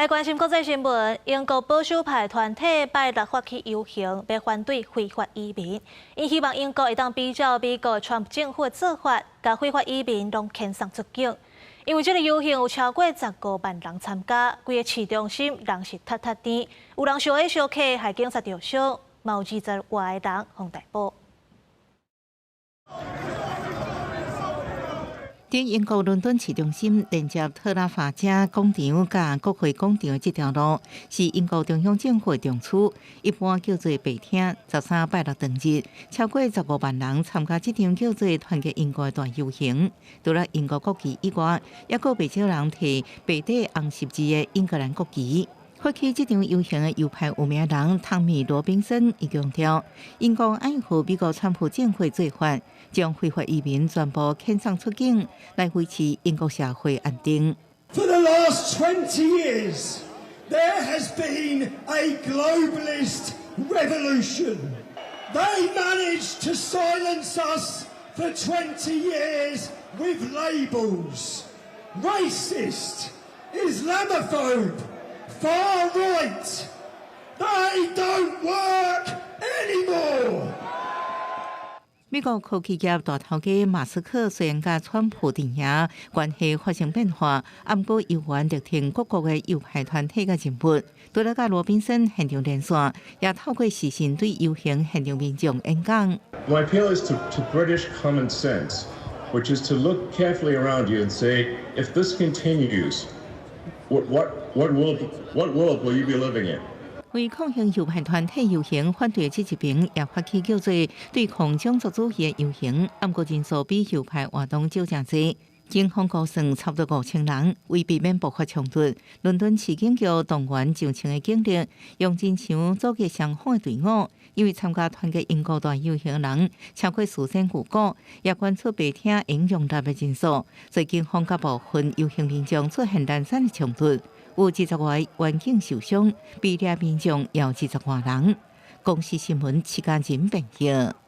来关心国际新闻，英国保守派团体拜六发起游行，要反对非法移民。因希望英国会当比照美国川普政府的做法，把非法移民拢遣送出境。因为这个游行有超过15万人参加，规个市中心人是塌塌颠，有人烧起烧客，害警察受伤，嘛有20外个人被逮捕。 在英国伦敦市中心连接特拉法加广场甲国会广场这条路，是英国中央政府的中枢，一般叫做白厅。13拜六当日，超过15万人参加这场叫做团结英国的大游行。除了英国国旗以外，也有不少人提白底红十字的英格兰国旗。 发起这场游行的右派有名人汤米·罗宾森伊强调，英国爱护美国川普政府做法，将非法移民全部遣送出境，来维持英国社会安定。 For the last 20 years, there has been a globalist revolution. They managed to silence us for 20 years with labels: racist, Islamophobe. Far right, they don't work anymore. 美国科技业大头家马斯克虽然甲川普阵营关系发生变化，不过依然力挺各国的右派团体嘅人物。除了甲罗宾森现场连线，也透过视讯对游行现场民众演讲。My appeal is to British common sense, which is to look carefully around you and say, if this continues, what world will you be living in? 为抗衡右派团体游行，反对这一边也发起叫做对抗种族主义的游行，不过人数比右派活动少真多。警方估算差不多5000人，为避免爆发冲突，伦敦市警局动员上千个警力，用真枪组织相反的队伍。因为参加团结英国大游行的人超过4000个，也关出白厅应用达的人数，所以警方甲部分游行民众出现零散的冲突。 有20外环境受伤，被掠民众有20外人。公司新闻，徐家珍报道。